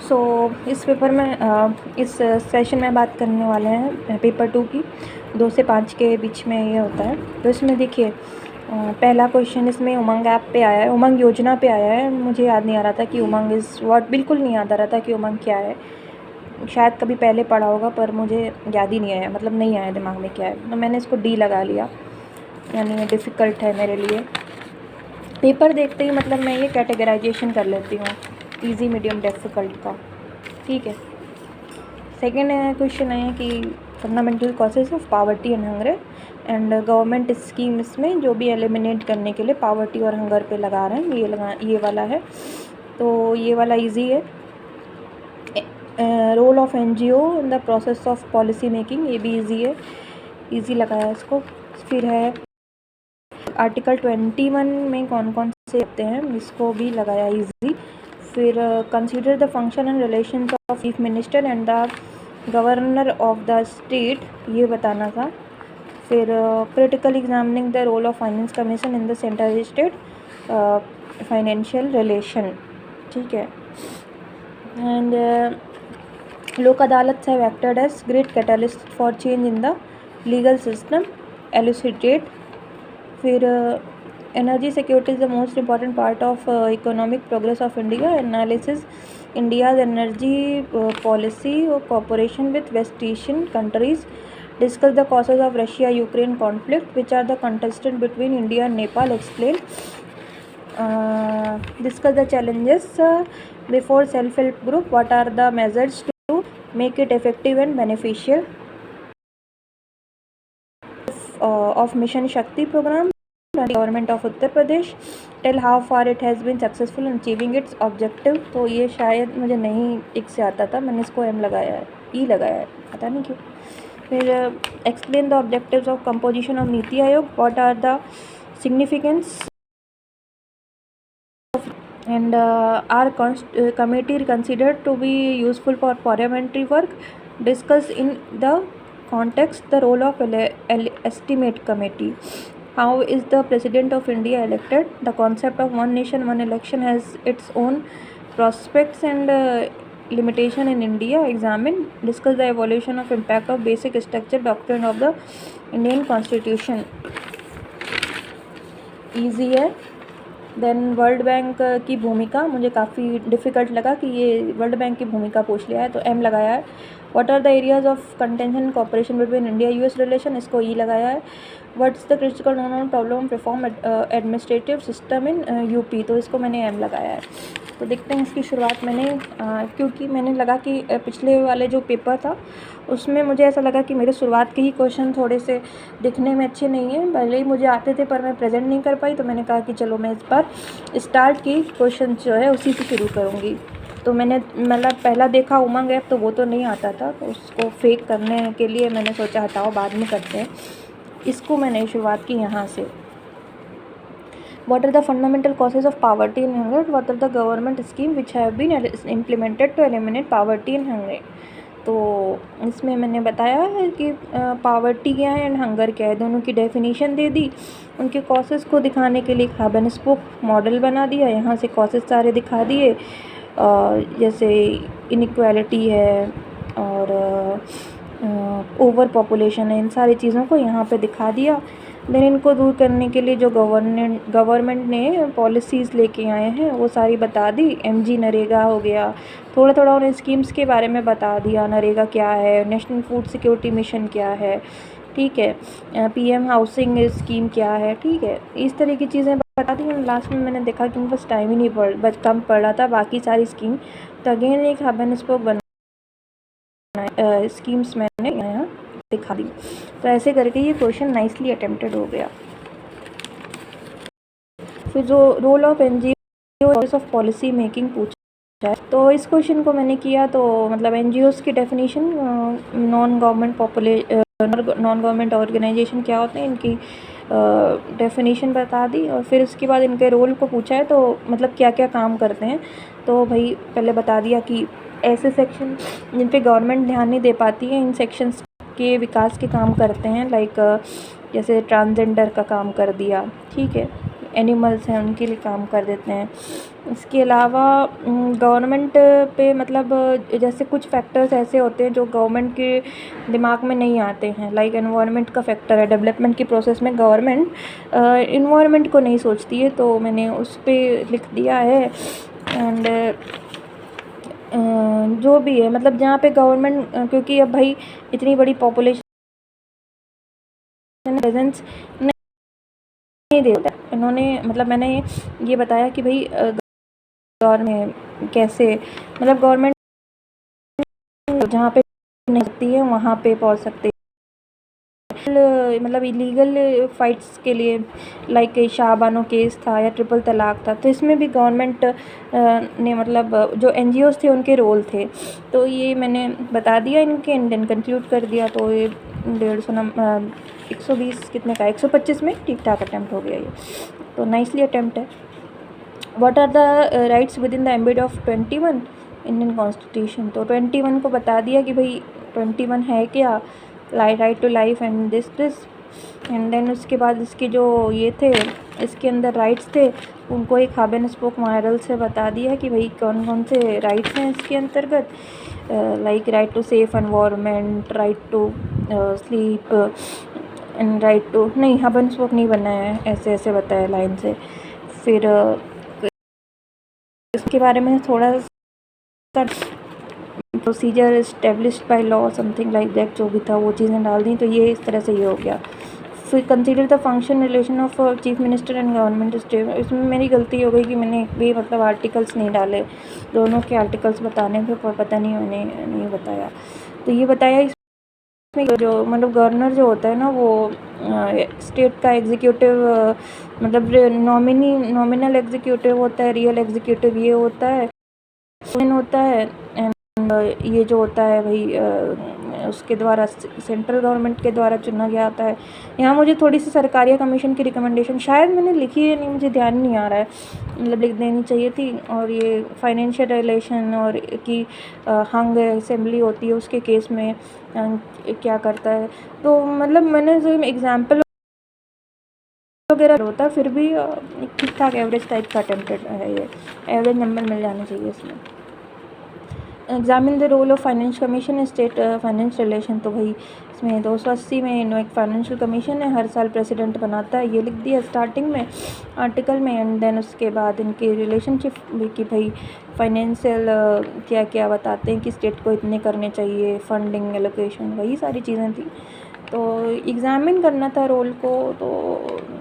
सो इस पेपर में इस सेशन में बात करने वाले हैं पेपर 2 की 2 से 5 के बीच में ये होता है। तो इसमें देखिए पहला क्वेश्चन इसमें उमंग ऐप पे आया है, उमंग योजना पे आया है। मुझे याद नहीं आ रहा था कि उमंग इज़ व्हाट, बिल्कुल नहीं याद आ रहा था कि उमंग क्या है। शायद कभी पहले पढ़ा होगा पर मुझे याद ही नहीं आया, मतलब नहीं आया दिमाग में क्या है, तो मैंने इसको डी लगा लिया, यानी डिफ़िकल्ट है मेरे लिए। पेपर देखते ही मतलब मैं ये कैटेगराइजेशन कर लेती हूँ इजी, मीडियम, डिफ़िकल्ट का, ठीक है। सेकेंड क्वेश्चन है कि fundamental causes of poverty and hunger and government schemes में जो भी एलिमिनेट करने के लिए पावर्टी और हंगर पे लगा रहे हैं, ये वाला है। तो ये वाला इजी है। Role of NGO in the process of policy making, ये भी इजी है, इजी लगाया इसको। फिर है आर्टिकल 21 में कौन कौन से होते हैं, इसको भी लगाया इजी। फिर consider the function and relations of chief minister and the governor of the state, ये बताना था। फिर critical examining the role of finance commission in the central state financial relation, ठीक है। And Lok Adalat have acted as great catalyst for change in the legal system, elucidate. फिर energy security is the most important part of economic progress of India, analysis India's energy policy और corporation with West Asian countries, discuss the causes of Russia-Ukraine conflict, which are the contested between India and Nepal, explain. Discuss the challenges before self-help group, what are the measures to make it effective and beneficial. Of Mission Shakti program, government of Uttar Pradesh, tell how far it has been successful in achieving its objective. तो ये शायद मुझे नहीं एक से आता था, मैंने इसको एम लगाया है, ई लगाया है, पता नहीं क्यों। फिर explain the objectives of composition of NITI Aayog, what are the significance and are committee considered to be useful for parliamentary work, discuss in the context the role of estimate committee, how is the president of India elected, the concept of one nation one election has its own prospects and limitation in India, examine, discuss the evolution of impact of basic structure doctrine of the Indian Constitution, easy है। Then world bank की भूमिका मुझे काफ़ी difficult लगा कि ये world bank की भूमिका पूछ लिया है, तो एम लगाया है। What are the areas of contention cooperation between India US relation, इसको ई लगाया है। What's the critical non problem reform administrative system in UP, तो इसको मैंने एम लगाया है। तो देखते हैं इसकी शुरुआत मैंने क्योंकि मैंने लगा कि पिछले वाले जो पेपर था उसमें मुझे ऐसा लगा कि मेरे शुरुआत के ही क्वेश्चन थोड़े से दिखने में अच्छे नहीं हैं, भले ही मुझे आते थे पर मैं प्रेजेंट नहीं कर पाई, तो मैंने कहा कि चलो मैं इस बार स्टार्ट की क्वेश्चन जो है उसी से शुरू करूँगी। तो मैंने मतलब पहला देखा उमंग ऐप, तो वो तो नहीं आता था, तो उसको फेक करने के लिए मैंने सोचा हटाओ बाद में करते हैं, इसको मैंने शुरुआत की यहाँ से। What are the fundamental causes of poverty and hunger? What are the government schemes which have been implemented to eliminate poverty and hunger? तो इसमें मैंने बताया है कि पावर्टी क्या है एंड हंगर क्या है, दोनों की डेफिनेशन दे दी, उनके कॉसेस को दिखाने के लिए हब एंड स्पोक मॉडल बना दिया, यहाँ से कॉसेस सारे दिखा दिए, जैसे इनइक्वालिटी है और ओवर पॉपुलेशन है, इन सारी चीज़ों को यहाँ पे दिखा दिया। देन इनको दूर करने के लिए जो गवर्नमेंट ने पॉलिसीज़ लेके आए हैं वो सारी बता दी। एमजी नरेगा हो गया, थोड़ा थोड़ा उन्हें स्कीम्स के बारे में बता दिया, नरेगा क्या है, नेशनल फूड सिक्योरिटी मिशन क्या है, ठीक है, पीएम हाउसिंग स्कीम क्या है, ठीक है, इस तरह की चीज़ें बता दी। लास्ट में मैंने देखा कि बस टाइम ही नहीं कम पड़ रहा था बाकी सारी स्कीम, तो अगेन एक हब एंड स्पोक बना स्कीम्स मैंने यहाँ दिखा दी। तो ऐसे करके ये क्वेश्चन नाइसली अटेम्प्टेड हो गया। फिर जो role of NGO of policy making पूछा है, तो इस क्वेश्चन को मैंने किया, तो मतलब एनजीओस की डेफिनेशन, नॉन गवर्नमेंट ऑर्गेनाइजेशन क्या होते हैं, इनकी डेफिनेशन बता दी, और फिर उसके बाद इनके रोल को पूछा है, तो मतलब क्या क्या काम करते हैं। तो भाई पहले बता दिया कि ऐसे सेक्शन जिन पे गवर्नमेंट ध्यान नहीं दे पाती है, इन सेक्शंस के विकास के काम करते हैं, लाइक जैसे ट्रांसजेंडर का काम कर दिया, ठीक है, एनिमल्स हैं उनके लिए काम कर देते हैं। इसके अलावा गवर्नमेंट पे मतलब जैसे कुछ फैक्टर्स ऐसे होते हैं जो गवर्नमेंट के दिमाग में नहीं आते हैं, लाइक एनवायरनमेंट का फैक्टर है। डेवलपमेंट की प्रोसेस में गवर्नमेंट इन्वायरमेंट को नहीं सोचती है, तो मैंने उस पर लिख दिया है। एंड जो भी है मतलब जहाँ पे गवर्नमेंट क्योंकि अब भाई इतनी बड़ी पॉपुलेशन प्रेजेंस नहीं देता इन्होंने, मतलब मैंने ये बताया कि भाई गवर्नमेंट कैसे मतलब गवर्नमेंट जहाँ पे नहीं सकती है वहाँ पे पहुँच सकती है। मतलब इलीगल फाइट्स के लिए लाइक शाहबानो केस था या ट्रिपल तलाक था, तो इसमें भी गवर्नमेंट ने मतलब जो NGOs थे उनके रोल थे। तो ये मैंने बता दिया इनके एंड देन कंक्लूड कर दिया। तो ये 120 कितने का 125 में ठीक ठाक अटैम्प्ट हो गया ये, तो नाइसली अटैम्प्ट है। What are the rights within the ambit of 21 Indian constitution. तो 21 को बता दिया कि भाई 21 है क्या, right to life and this and then उसके बाद इसके जो ये थे इसके अंदर राइट्स थे उनको एक हब एंड स्पोक मॉडल से बता दिया कि भाई कौन कौन से राइट्स हैं इसके अंतर्गत, like right to safe environment, right to sleep and right to नहीं हब एंड स्पोक नहीं बनना है, ऐसे ऐसे बताया लाइन से। फिर इसके बारे में थोड़ा सा procedure established by law something like that जो भी था वो चीज़ें डाल दी, तो ये इस तरह से ये हो गया। फिर consider the function relation of chief minister and government state. इसमें मेरी गलती हो गई कि मैंने एक भी मतलब आर्टिकल्स नहीं डाले, दोनों के आर्टिकल्स बताने थे पर पता नहीं मैंने नहीं बताया। तो ये बताया इसमें जो मतलब गवर्नर जो होता है ना वो स्टेट का एग्जीक्यूटिव मतलब नॉमिनल एग्जीक्यूटिव होता है, रियल एग्जीक्यूटिव ये होता है एंड ये जो होता है भाई उसके द्वारा सेंट्रल गवर्नमेंट के द्वारा चुना गया आता है। यहाँ मुझे थोड़ी सी सरकारिया कमीशन की रिकमेंडेशन शायद मैंने लिखी है नहीं, मुझे ध्यान नहीं आ रहा है, मतलब लिख देनी चाहिए थी। और ये फाइनेंशियल रिलेशन और की हंग असेंबली होती है उसके केस में क्या करता है, तो मतलब मैंने जो एग्जाम्पल वगैरह होता है फिर भी ठीक ठाक एवरेज टाइप का अटेम्प्टेड है, ये एवरेज नंबर मिल जाने चाहिए इसमें। Examine the role of finance commission state finance relation. तो भाई इसमें 280 में एक फाइनेंशियल कमीशन है, हर साल प्रेसिडेंट बनाता है, ये लिख दिया स्टार्टिंग में आर्टिकल में। एंड देन उसके बाद इनकी रिलेशनशिप भी कि भाई फाइनेंशियल क्या क्या बताते हैं कि स्टेट को इतने करने चाहिए, फंडिंग एलोकेशन वही सारी चीज़ें थी। तो एग्ज़ामिन करना था रोल को, तो